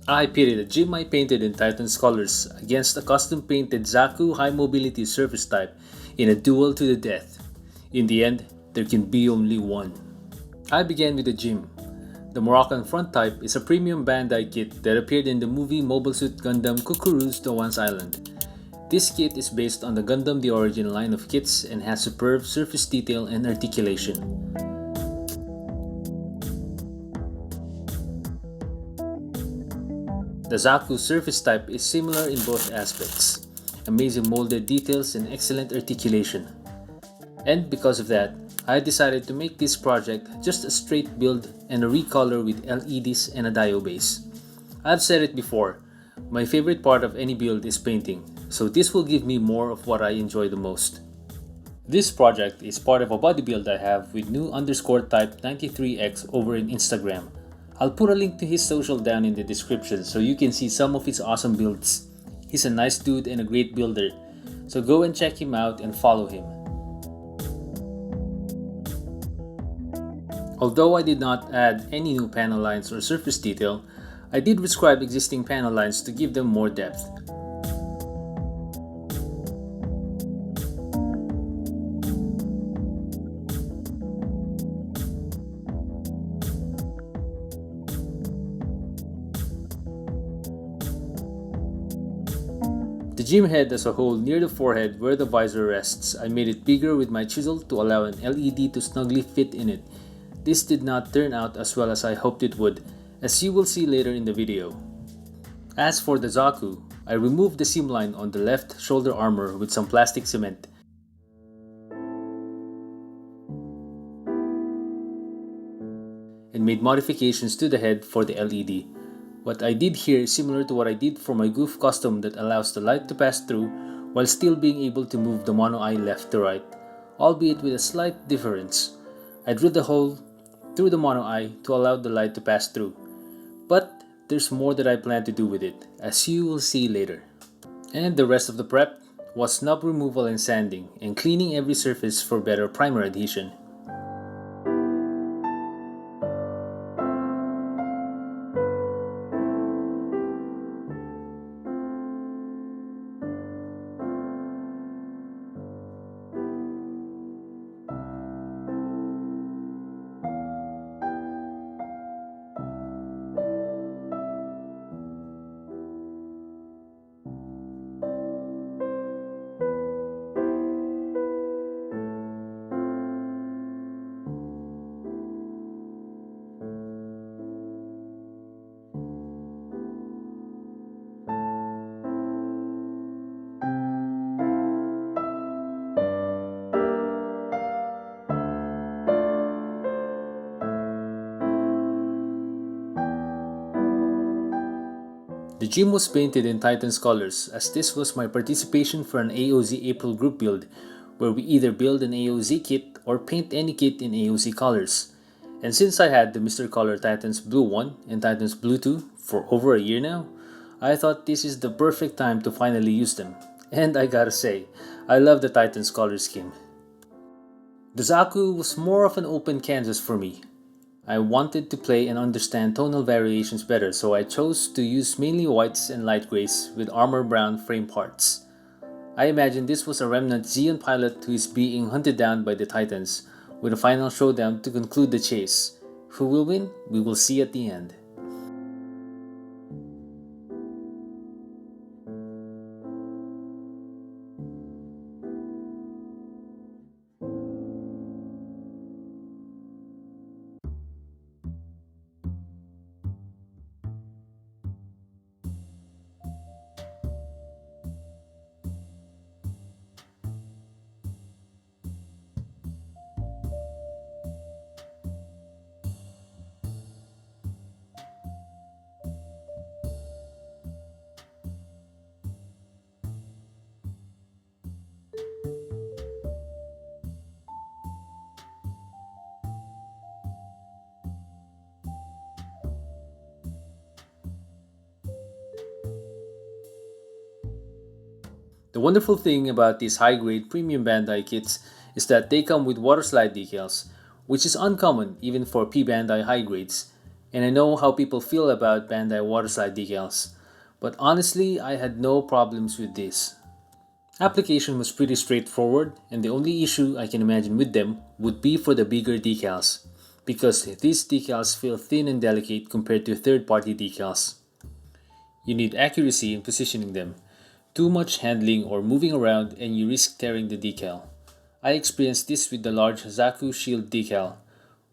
I pitted a gym I painted in Titan's colors against a custom painted Zaku high mobility surface type in a duel to the death. In the end, there can be only one. I began with the gym. The Moroccan front type is a premium Bandai kit that appeared in the movie mobilesuit Gundam Kukuru's The Once Island. This kit is based on the Gundam The Origin line of kits and has superb surface detail and articulation. The Zaku surface type is similar in both aspects, amazing molded details and excellent articulation. And because of that, I decided to make this project just a straight build and a recolor with LEDs and a dio base. I've said it before, my favorite part of any build is painting, so this will give me more of what I enjoy the most. This project is part of a body build I have with new underscore type 93X over in Instagram. I'll put a link to his social down in the description so you can see some of his awesome builds. He's a nice dude and a great builder, so go and check him out and follow him. Although I did not add any new panel lines or surface detail, I did rescribe existing panel lines to give them more depth. The gym head as a whole near the forehead where the visor rests, I made it bigger with my chisel to allow an LED to snugly fit in it. This did not turn out as well as I hoped it would, as you will see later in the video. As for the Zaku, I removed the seam line on the left shoulder armor with some plastic cement. And made modifications to the head for the LED. What I did here is similar to what I did for my goof custom that allows the light to pass through while still being able to move the mono eye left to right, albeit with a slight difference. I drilled a hole through the mono eye to allow the light to pass through, but there's more that I plan to do with it, as you will see later. And the rest of the prep was snub removal and sanding, and cleaning every surface for better primer adhesion. The gym was painted in Titan's colors, as this was my participation for an AOZ April group build, where we either build an AOZ kit or paint any kit in AOZ colors. And since I had the Mr. Color Titans Blue 1 and Titans Blue 2 for over a year now, I thought this is the perfect time to finally use them. And I gotta say, I love the Titans color scheme. The Zaku was more of an open canvas for me. I wanted to play and understand tonal variations better, so I chose to use mainly whites and light grays with armor brown frame parts. I imagine this was a remnant Zeon pilot who is being hunted down by the Titans, with a final showdown to conclude the chase. Who will win? We will see at the end. The wonderful thing about these high-grade premium Bandai kits is that they come with water slide decals, which is uncommon even for P Bandai high grades, and I know how people feel about Bandai waterslide decals, but honestly, I had no problems with this. Application was pretty straightforward, and the only issue I can imagine with them would be for the bigger decals, because these decals feel thin and delicate compared to third-party decals. You need accuracy in positioning them. Too much handling or moving around and you risk tearing the decal. I experienced this with the large Zaku Shield decal.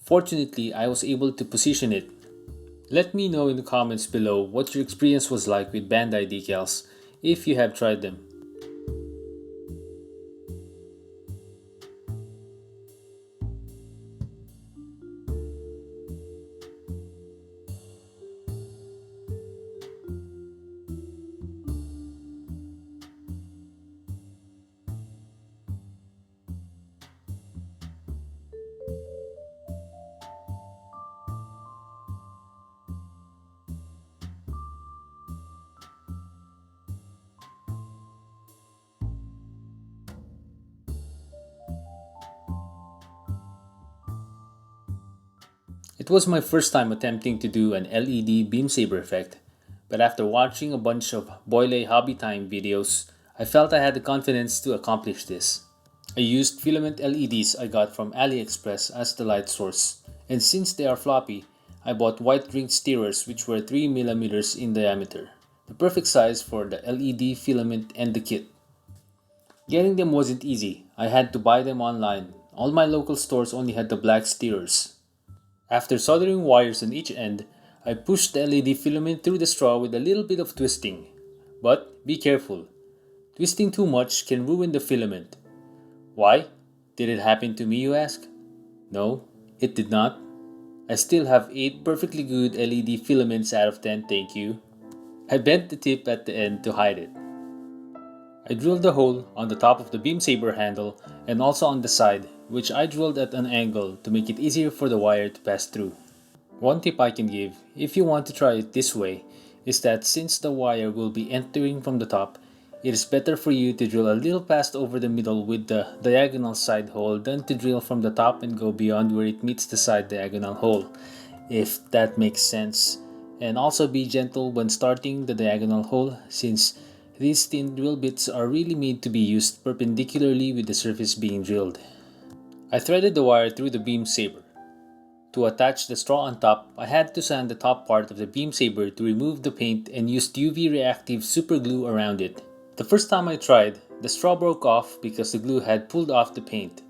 Fortunately, I was able to position it. Let me know in the comments below what your experience was like with Bandai decals, if you have tried them. It was my first time attempting to do an LED beam saber effect, but after watching a bunch of Boile Hobby Time videos, I felt I had the confidence to accomplish this. I used filament LEDs I got from AliExpress as the light source, and since they are floppy, I bought white ring steerers which were 3 mm in diameter, the perfect size for the LED filament and the kit. Getting them wasn't easy, I had to buy them online. All my local stores only had the black steerers. After soldering wires on each end, I pushed the LED filament through the straw with a little bit of twisting. But be careful, twisting too much can ruin the filament. Why? Did it happen to me, you ask? No, it did not. I still have 8 perfectly good LED filaments out of 10, thank you. I bent the tip at the end to hide it. I drilled a hole on the top of the beam saber handle and also on the side, which I drilled at an angle to make it easier for the wire to pass through. One tip I can give, if you want to try it this way, is that since the wire will be entering from the top, it is better for you to drill a little past over the middle with the diagonal side hole than to drill from the top and go beyond where it meets the side diagonal hole, if that makes sense. And also be gentle when starting the diagonal hole, since these thin drill bits are really made to be used perpendicularly with the surface being drilled. I threaded the wire through the beam saber. To attach the straw on top, I had to sand the top part of the beam saber to remove the paint and used UV reactive super glue around it. The first time I tried, the straw broke off because the glue had pulled off the paint.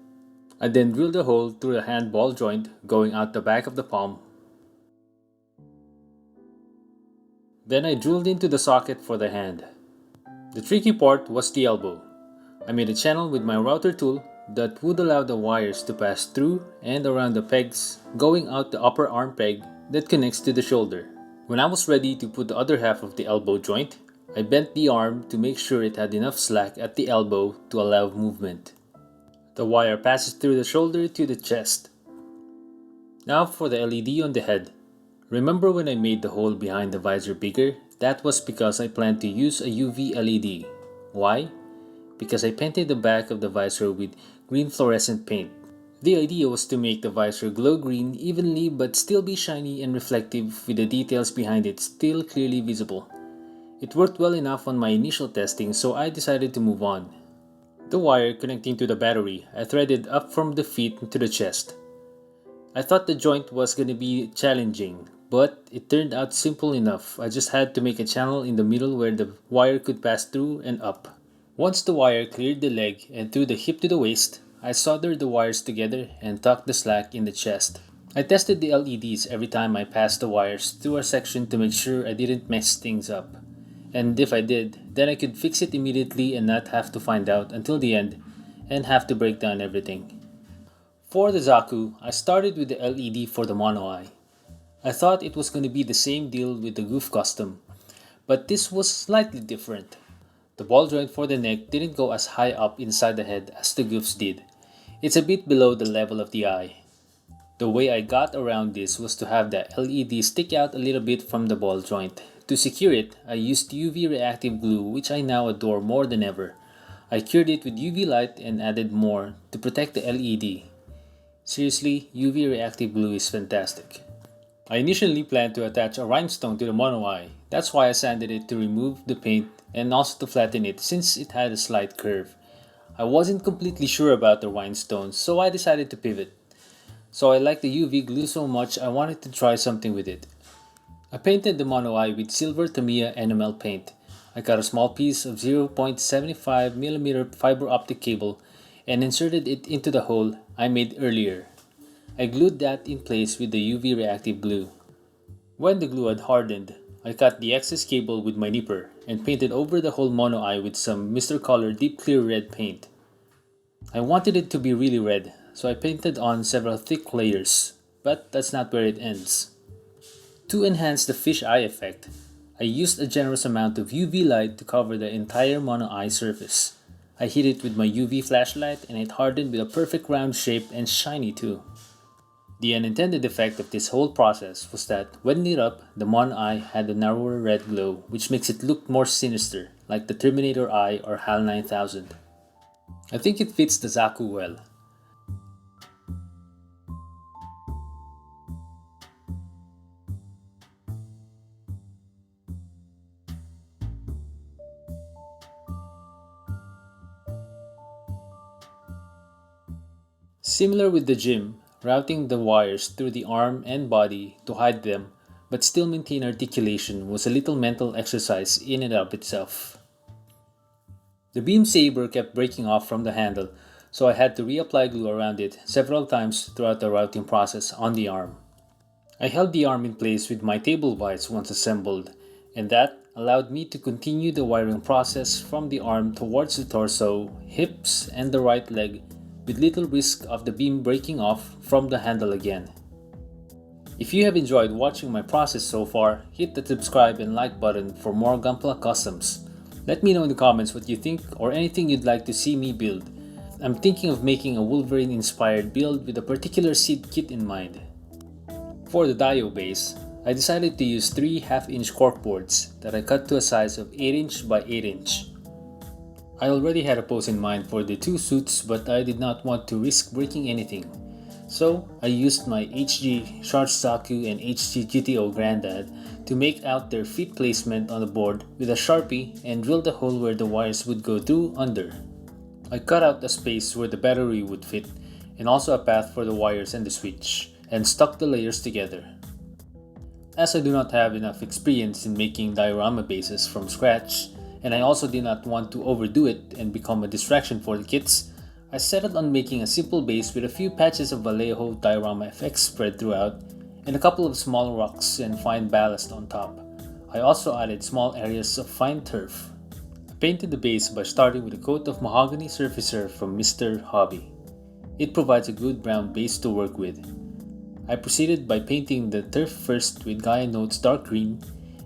I then drilled a hole through the hand ball joint going out the back of the palm. Then I drilled into the socket for the hand. The tricky part was the elbow. I made a channel with my router tool that would allow the wires to pass through and around the pegs going out the upper arm peg that connects to the shoulder. When I was ready to put the other half of the elbow joint, I bent the arm to make sure it had enough slack at the elbow to allow movement. The wire passes through the shoulder to the chest. Now for the LED on the head. Remember when I made the hole behind the visor bigger? That was because I planned to use a UV LED. Why? Because I painted the back of the visor with green fluorescent paint. The idea was to make the visor glow green evenly but still be shiny and reflective with the details behind it still clearly visible. It worked well enough on my initial testing, so I decided to move on. The wire connecting to the battery I threaded up from the feet to the chest. I thought the joint was gonna be challenging, but it turned out simple enough. I just had to make a channel in the middle where the wire could pass through and up. Once the wire cleared the leg and through the hip to the waist, I soldered the wires together and tucked the slack in the chest. I tested the LEDs every time I passed the wires through a section to make sure I didn't mess things up. And if I did, then I could fix it immediately and not have to find out until the end and have to break down everything. For the Zaku, I started with the LED for the mono eye. I thought it was going to be the same deal with the goof custom, but this was slightly different. The ball joint for the neck didn't go as high up inside the head as the goofs did. It's a bit below the level of the eye. The way I got around this was to have the LED stick out a little bit from the ball joint. To secure it, I used UV reactive glue, which I now adore more than ever. I cured it with UV light and added more to protect the LED. Seriously, UV reactive glue is fantastic. I initially planned to attach a rhinestone to the mono eye. That's why I sanded it to remove the paint and also to flatten it since it had a slight curve. I wasn't completely sure about the rhinestone, so I decided to pivot. So I liked the UV glue so much I wanted to try something with it. I painted the mono eye with silver Tamiya enamel paint. I cut a small piece of 0.75mm fiber optic cable and inserted it into the hole I made earlier. I glued that in place with the UV reactive glue. When the glue had hardened, I cut the excess cable with my nipper and painted over the whole mono eye with some Mr. Color Deep Clear Red paint. I wanted it to be really red, so I painted on several thick layers, but that's not where it ends. To enhance the fish eye effect, I used a generous amount of UV light to cover the entire mono eye surface. I hit it with my UV flashlight and it hardened with a perfect round shape and shiny too. The unintended effect of this whole process was that when lit up, the mono eye had a narrower red glow which makes it look more sinister, like the Terminator eye or HAL 9000. I think it fits the Zaku well. Similar with the gym, routing the wires through the arm and body to hide them but still maintain articulation was a little mental exercise in and of itself. The beam saber kept breaking off from the handle, so I had to reapply glue around it several times throughout the routing process on the arm. I held the arm in place with my table vise once assembled, and that allowed me to continue the wiring process from the arm towards the torso, hips, and the right leg with little risk of the beam breaking off from the handle again. If you have enjoyed watching my process so far, hit the subscribe and like button for more gunpla customs. Let me know in the comments what you think or anything you'd like to see me build. I'm thinking of making a Wolverine inspired build with a particular seed kit in mind. For the dio base, I decided to use 3 half-inch corkboards that I cut to a size of 8" by 8". I already had a pose in mind for the 2 suits, but I did not want to risk breaking anything. So I used my HG Charge Zaku and HG GTO Grandad to make out their feet placement on the board with a Sharpie and drill the hole where the wires would go through under. I cut out a space where the battery would fit and also a path for the wires and the switch, and stuck the layers together. As I do not have enough experience in making diorama bases from scratch, and I also did not want to overdo it and become a distraction for the kits, I settled on making a simple base with a few patches of Vallejo diorama effects spread throughout, and a couple of small rocks and fine ballast on top. I also added small areas of fine turf. I painted the base by starting with a coat of mahogany surfacer from Mr. Hobby. It provides a good brown base to work with. I proceeded by painting the turf first with Gaia Notes dark green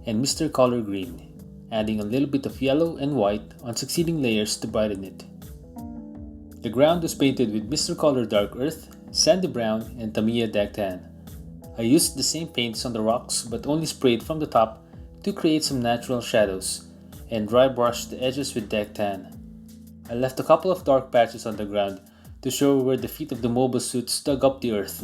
and Mr. Color green, adding a little bit of yellow and white on succeeding layers to brighten it. The ground was painted with Mr. Color Dark Earth, Sandy Brown, and Tamiya Dactan. I used the same paints on the rocks but only sprayed from the top to create some natural shadows, and dry brushed the edges with Dactan. I left a couple of dark patches on the ground to show where the feet of the mobile suits dug up the earth.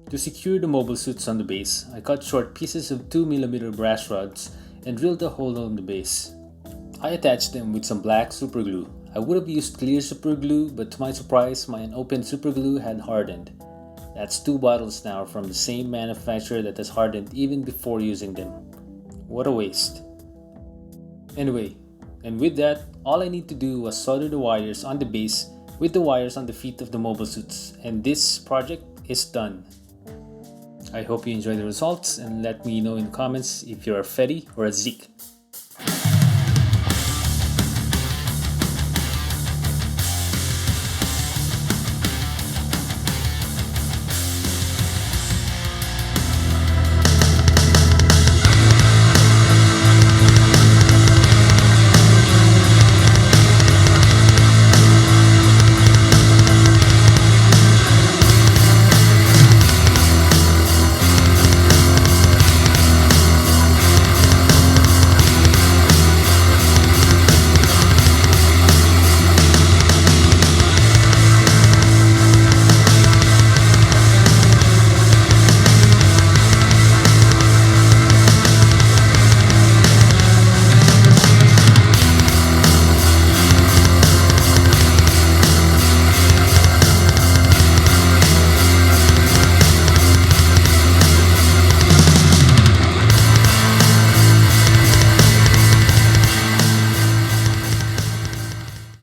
To secure the mobile suits on the base, I cut short pieces of 2mm brass rods and drilled a hole on the base. I attached them with some black superglue. I would have used clear superglue, but to my surprise, my unopened superglue had hardened. That's 2 bottles now from the same manufacturer that has hardened even before using them. What a waste. Anyway, and with that, all I need to do was solder the wires on the base with the wires on the feet of the mobile suits, and this project is done. I hope you enjoy the results and let me know in the comments if you're a Fetty or a Zeke.